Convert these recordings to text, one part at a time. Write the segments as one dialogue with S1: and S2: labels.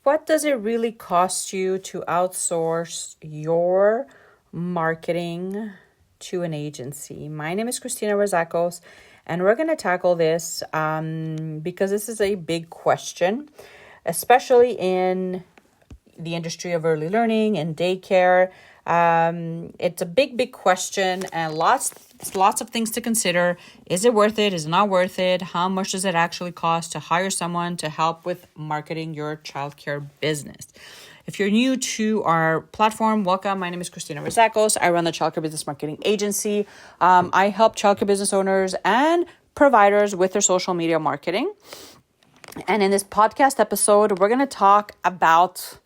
S1: What does it really cost you to outsource your marketing to an agency? My name is Christina Rizakos, and we're going to tackle this because this is a big question, especially in the industry of early learning and daycare. It's a big question, and lots of things to consider. Is it worth it? Is it not worth it? How much does it actually cost to hire someone to help with marketing your childcare business? If you're new to our platform, welcome. My name is Christina Rizakos. I run the Childcare Business Marketing Agency. I help childcare business owners and providers with their social media marketing. And in this podcast episode, we're going to talk about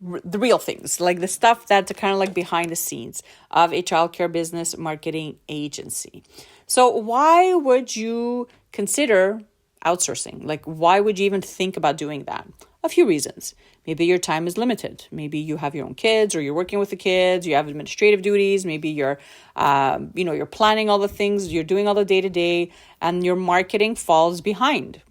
S1: the real things, like the stuff that's kind of like behind the scenes of a childcare business marketing agency. So why would you consider outsourcing? Like, why would you even think about doing that? A few reasons. Maybe your time is limited. Maybe you have your own kids, or you're working with the kids, you have administrative duties. Maybe you're planning all the things, you're doing all the day-to-day, and your marketing falls behind.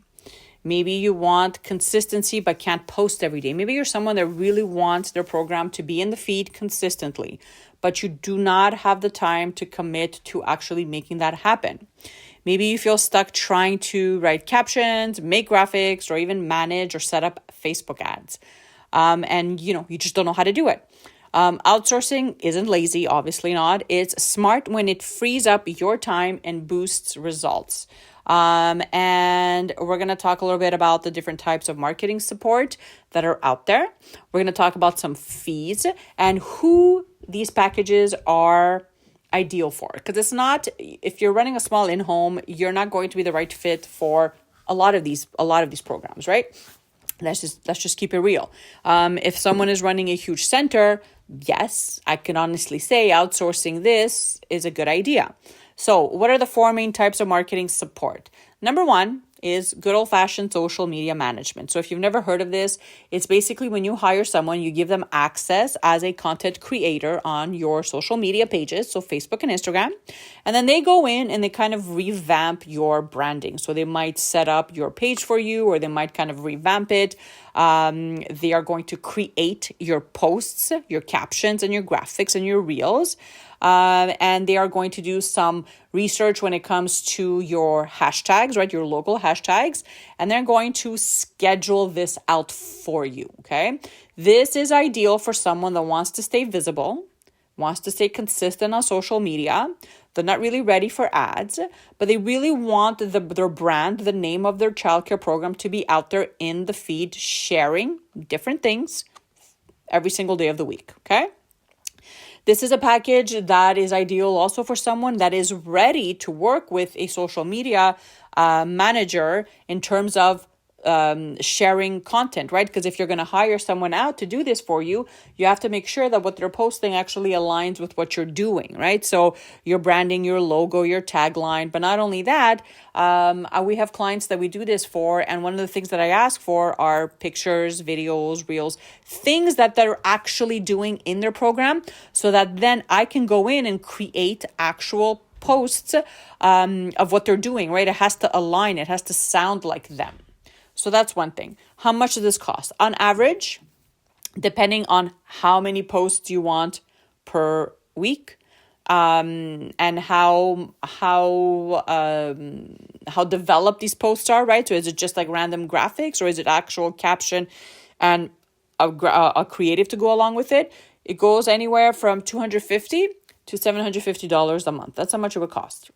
S1: Maybe you want consistency but can't post every day. Maybe you're someone that really wants their program to be in the feed consistently, but you do not have the time to commit to actually making that happen. Maybe you feel stuck trying to write captions, make graphics, or even manage or set up Facebook ads. And you just don't know how to do it. Outsourcing isn't lazy, obviously not. It's smart when it frees up your time and boosts results. And we're going to talk a little bit about the different types of marketing support that are out there. We're going to talk about some fees and who these packages are ideal for. Because it's not, if you're running a small in-home, you're not going to be the right fit for a lot of these programs, right? Let's just keep it real. If someone is running a huge center, yes, I can honestly say outsourcing this is a good idea. So what are the four main types of marketing support? Number one is good old-fashioned social media management. So if you've never heard of this, it's basically when you hire someone, you give them access as a content creator on your social media pages, so Facebook and Instagram, and then they go in and they kind of revamp your branding. So they might set up your page for you, or they might kind of revamp it. They are going to create your posts, your captions, and your graphics and your reels. And they are going to do some research when it comes to your hashtags, right? Your local hashtags. And they're going to schedule this out for you, okay? This is ideal for someone that wants to stay visible, wants to stay consistent on social media. They're not really ready for ads, but they really want their brand, the name of their childcare program to be out there in the feed, sharing different things every single day of the week, okay? This is a package that is ideal also for someone that is ready to work with a social media manager in terms of sharing content, right? Because if you're going to hire someone out to do this for you, you have to make sure that what they're posting actually aligns with what you're doing, right? So your branding, your logo, your tagline, but not only that, we have clients that we do this for, and one of the things that I ask for are pictures, videos, reels, things that they're actually doing in their program, so that then I can go in and create actual posts of what they're doing, right? It has to align, it has to sound like them. So that's one thing. How much does this cost? On average, depending on how many posts you want per week, and how developed these posts are, right? So is it just like random graphics, or is it actual caption and a creative to go along with it? It goes anywhere from $250 to $750 a month. That's how much it would cost.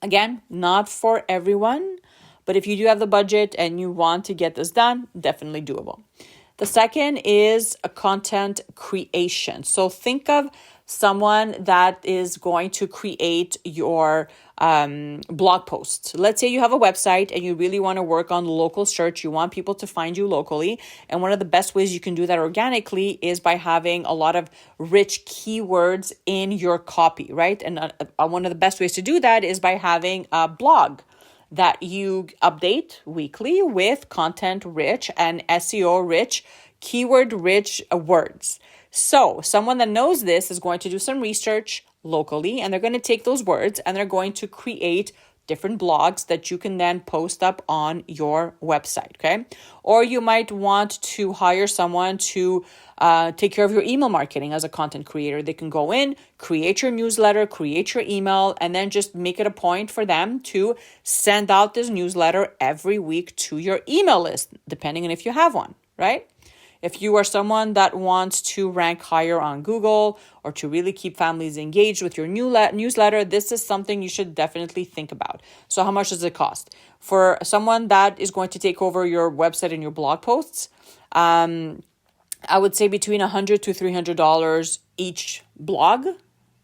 S1: Again, not for everyone. But if you do have the budget and you want to get this done, definitely doable. The second is a content creation. So think of someone that is going to create your blog posts. Let's say you have a website and you really want to work on local search. You want people to find you locally. And one of the best ways you can do that organically is by having a lot of rich keywords in your copy, right? And one of the best ways to do that is by having a blog that you update weekly with content-rich and SEO-rich, keyword-rich words. So someone that knows this is going to do some research locally, and they're going to take those words and they're going to create different blogs that you can then post up on your website, okay? Or you might want to hire someone to take care of your email marketing as a content creator. They can go in, create your newsletter, create your email, and then just make it a point for them to send out this newsletter every week to your email list, depending on if you have one, right? If you are someone that wants to rank higher on Google or to really keep families engaged with your newsletter, this is something you should definitely think about. So how much does it cost? For someone that is going to take over your website and your blog posts, I would say between $100 to $300 each blog,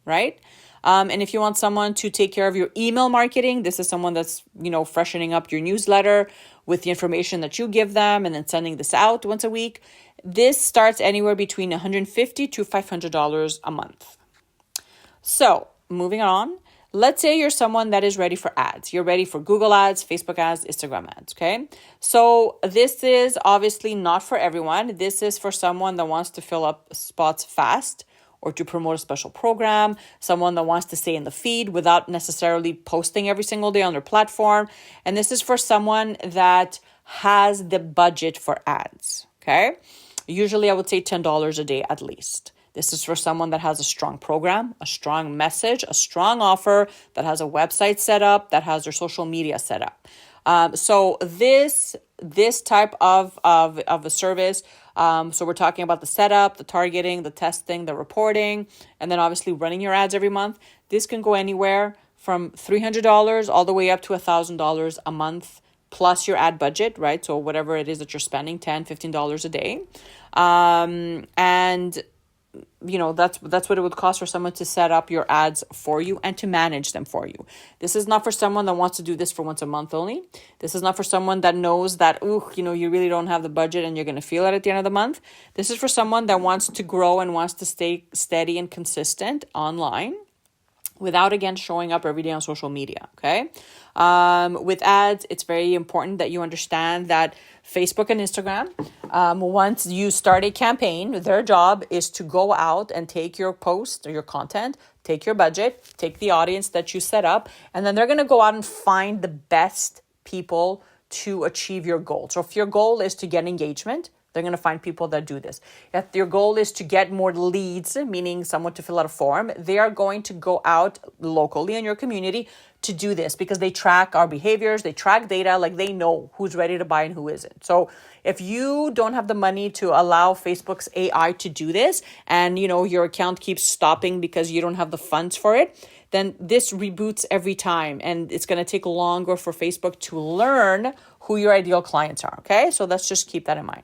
S1: right? And if you want someone to take care of your email marketing, this is someone that's, freshening up your newsletter with the information that you give them and then sending this out once a week. This starts anywhere between $150 to $500 a month. So moving on, let's say you're someone that is ready for ads. You're ready for Google ads, Facebook ads, Instagram ads, okay? So this is obviously not for everyone. This is for someone that wants to fill up spots fast or to promote a special program, someone that wants to stay in the feed without necessarily posting every single day on their platform. And this is for someone that has the budget for ads, okay? Usually I would say $10 a day at least. This is for someone that has a strong program, a strong message, a strong offer, that has a website set up, that has their social media set up. So this type of a service, so we're talking about the setup, the targeting, the testing, the reporting, and then obviously running your ads every month. This can go anywhere from $300 all the way up to $1,000 a month, plus your ad budget, right? So whatever it is that you're spending, $10, $15 a day. And that's what it would cost for someone to set up your ads for you and to manage them for you. This is not for someone that wants to do this for once a month only. This is not for someone that knows that, you really don't have the budget and you're going to feel it at the end of the month. This is for someone that wants to grow and wants to stay steady and consistent online without, again, showing up every day on social media, okay? With ads, it's very important that you understand that Facebook and Instagram, once you start a campaign, their job is to go out and take your post or your content, take your budget, take the audience that you set up, and then they're going to go out and find the best people to achieve your goal. So if your goal is to get engagement, they're going to find people that do this. If your goal is to get more leads, meaning someone to fill out a form, they are going to go out locally in your community to do this because they track our behaviors, they track data, like they know who's ready to buy and who isn't. So if you don't have the money to allow Facebook's AI to do this and, your account keeps stopping because you don't have the funds for it, then this reboots every time and it's going to take longer for Facebook to learn who your ideal clients are, okay? So let's just keep that in mind.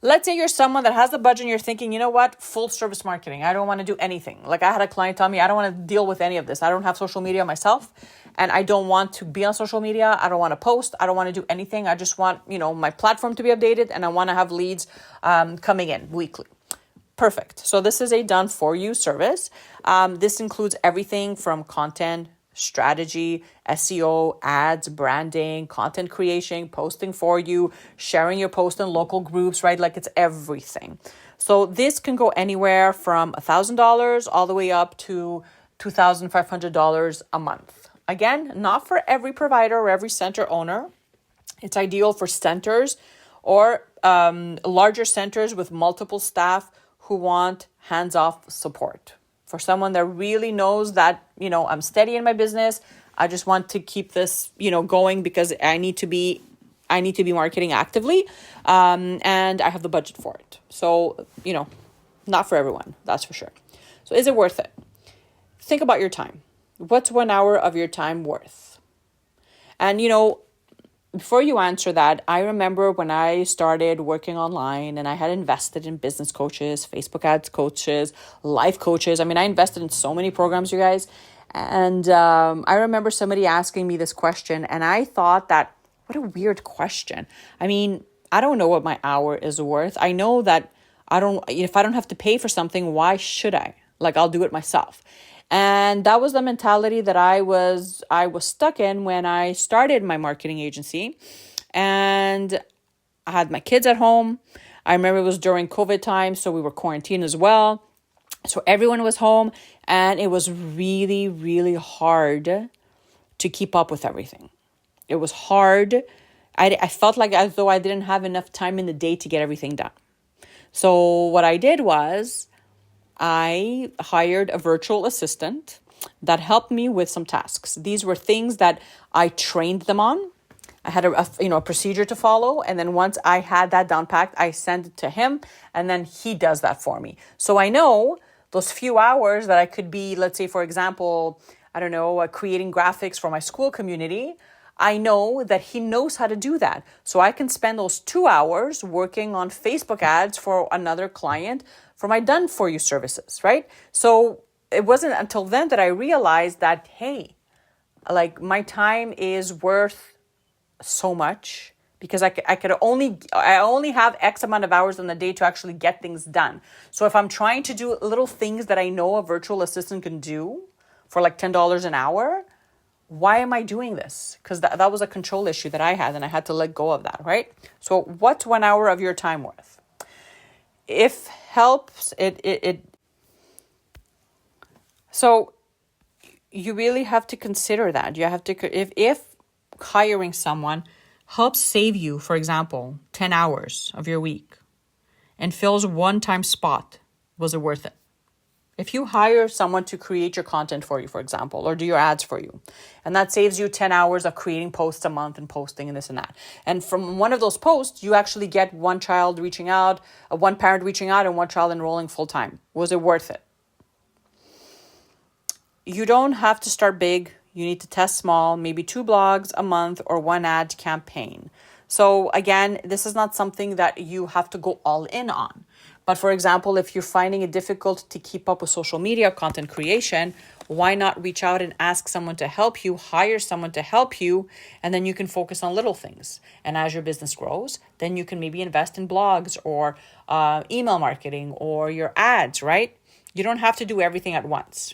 S1: Let's say you're someone that has the budget and you're thinking, you know what, full service marketing. I don't want to do anything. Like I had a client tell me, I don't want to deal with any of this. I don't have social media myself and I don't want to be on social media. I don't want to post. I don't want to do anything. I just want, my platform to be updated and I want to have leads coming in weekly. Perfect. So this is a done for you service. This includes everything from content, strategy, SEO, ads, branding, content creation, posting for you, sharing your post in local groups, right? Like it's everything. So this can go anywhere from $1,000 all the way up to $2,500 a month. Again, not for every provider or every center owner. It's ideal for centers or larger centers with multiple staff who want hands-off support. For someone that really knows that, I'm steady in my business. I just want to keep this, going because I need to be marketing actively. And I have the budget for it. So, not for everyone, that's for sure. So is it worth it? Think about your time. What's 1 hour of your time worth? And, before you answer that, I remember when I started working online and I had invested in business coaches, Facebook ads coaches, life coaches. I mean, I invested in so many programs, you guys. And I remember somebody asking me this question and I thought that, what a weird question. I mean, I don't know what my hour is worth. I know that if I don't have to pay for something, why should I? Like, I'll do it myself. And that was the mentality that I was stuck in when I started my marketing agency. And I had my kids at home. I remember it was during COVID time, so we were quarantined as well. So everyone was home and it was really, really hard to keep up with everything. It was hard. I felt like as though I didn't have enough time in the day to get everything done. So what I did was I hired a virtual assistant that helped me with some tasks. These were things that I trained them on. I had a procedure to follow, and then once I had that down packed, I send it to him, and then he does that for me. So I know those few hours that I could be, let's say, for example, I don't know, creating graphics for my school community. I know that he knows how to do that. So I can spend those 2 hours working on Facebook ads for another client for my done for you services, right? So it wasn't until then that I realized that, hey, like my time is worth so much because I only have X amount of hours in the day to actually get things done. So if I'm trying to do little things that I know a virtual assistant can do for like $10 an hour, why am I doing this? Because that was a control issue that I had, and I had to let go of that, right? So what's 1 hour of your time worth? If helps, so you really have to consider that. You have to, if hiring someone helps save you, for example, 10 hours of your week and fills one-time spot, was it worth it? If you hire someone to create your content for you, for example, or do your ads for you, and that saves you 10 hours of creating posts a month and posting and this and that. And from one of those posts, you actually get one parent reaching out, and one child enrolling full-time. Was it worth it? You don't have to start big. You need to test small, maybe 2 blogs a month or 1 ad campaign. So again, this is not something that you have to go all in on. But for example, if you're finding it difficult to keep up with social media content creation, why not reach out and ask someone to help you, hire someone to help you, and then you can focus on little things. And as your business grows, then you can maybe invest in blogs or email marketing or your ads, right? You don't have to do everything at once.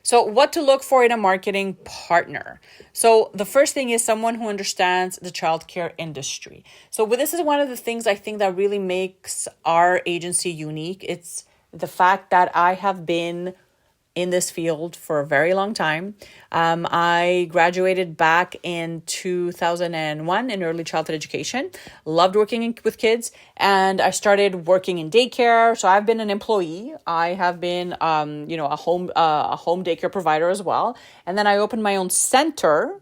S1: So what to look for in a marketing partner? So the first thing is someone who understands the childcare industry. So this is one of the things I think that really makes our agency unique. It's the fact that I have been in this field for a very long time. I graduated back in 2001 in early childhood education, loved working with kids, and I started working in daycare. So I've been an employee. I have been, a home daycare provider as well. And then I opened my own center,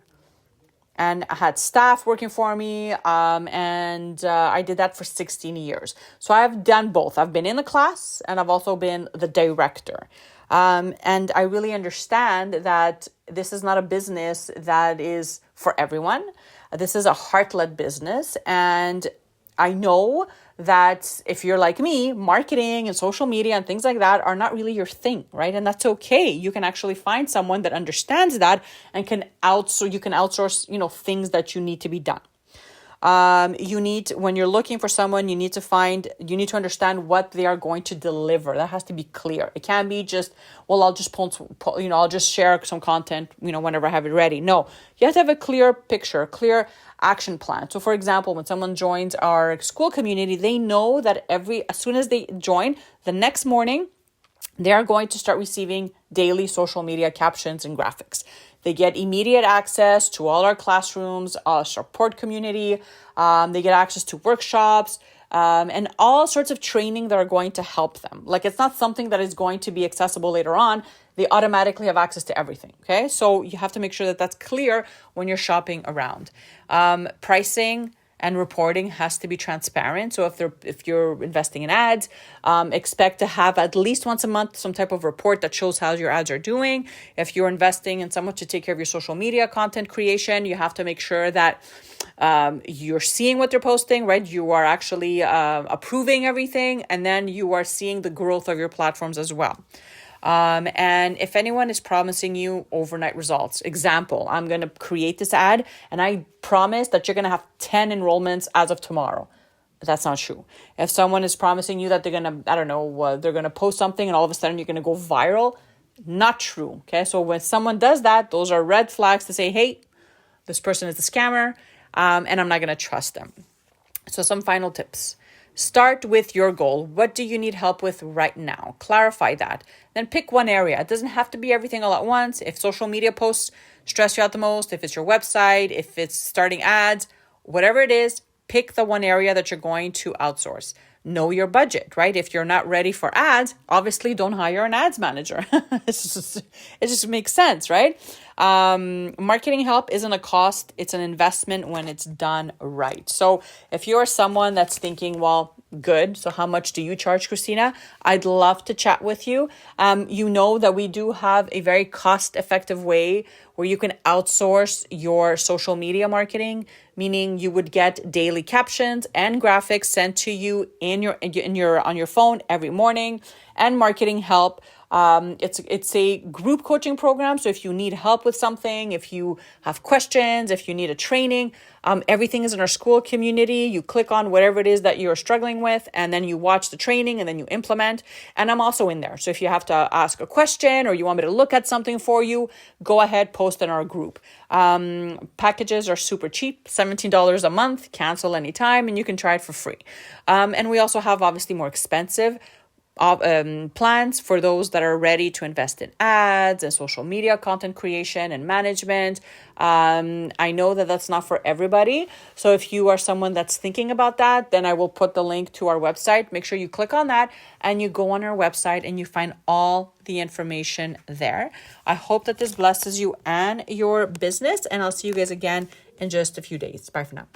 S1: and I had staff working for me, and I did that for 16 years. So I've done both. I've been in the class, and I've also been the director. And I really understand that this is not a business that is for everyone. This is a heart-led business. And I know that if you're like me, marketing and social media and things like that are not really your thing, right? And that's okay. You can actually find someone that understands that and can outsource, things that you need to be done. When you're looking for someone, you need to understand what they are going to deliver. That has to be clear. It can't be just, well, I'll just share some content, whenever I have it ready. No, you have to have a clear picture, a clear action plan. So for example, when someone joins our school community, they know that as soon as they join, the next morning, they are going to start receiving daily social media captions and graphics. They get immediate access to all our classrooms, our support community. They get access to workshops and all sorts of training that are going to help them. Like, it's not something that is going to be accessible later on. They automatically have access to everything. Okay, so you have to make sure that that's clear when you're shopping around. Pricing and reporting has to be transparent. So if you're investing in ads, expect to have at least once a month some type of report that shows how your ads are doing. If you're investing in someone to take care of your social media content creation, you have to make sure that you're seeing what they're posting, right? You are actually approving everything, and then you are seeing the growth of your platforms as well. And if anyone is promising you overnight results, example, I'm going to create this ad and I promise that you're going to have 10 enrollments as of tomorrow. That's not true. If someone is promising you that they're going to, they're going to post something and all of a sudden you're going to go viral, not true. Okay. So when someone does that, those are red flags to say, hey, this person is a scammer, and I'm not going to trust them. So some final tips. Start with your goal. What do you need help with right now? Clarify that. Then pick one area. It doesn't have to be everything all at once. If social media posts stress you out the most, if it's your website, if it's starting ads, whatever it is, pick the one area that you're going to outsource. Know your budget, right? If you're not ready for ads, obviously don't hire an ads manager. It just makes sense, right? Marketing help isn't a cost, it's an investment when it's done right. So if you're someone that's thinking, well, good, so how much do you charge, Christina? I'd love to chat with you. You know that we do have a very cost-effective way where you can outsource your social media marketing, meaning you would get daily captions and graphics sent to you on your phone every morning, and marketing help. It's a group coaching program. So if you need help with something, if you have questions, if you need a training, everything is in our school community. You click on whatever it is that you're struggling with, and then you watch the training and then you implement. And I'm also in there. So if you have to ask a question or you want me to look at something for you, go ahead, post in our group. Packages are super cheap, $17 a month, cancel anytime, and you can try it for free. And we also have obviously more expensive plans for those that are ready to invest in ads and social media content creation and management. I know that that's not for everybody. So if you are someone that's thinking about that, then I will put the link to our website. Make sure you click on that and you go on our website and you find all the information there. I hope that this blesses you and your business, and I'll see you guys again in just a few days. Bye for now.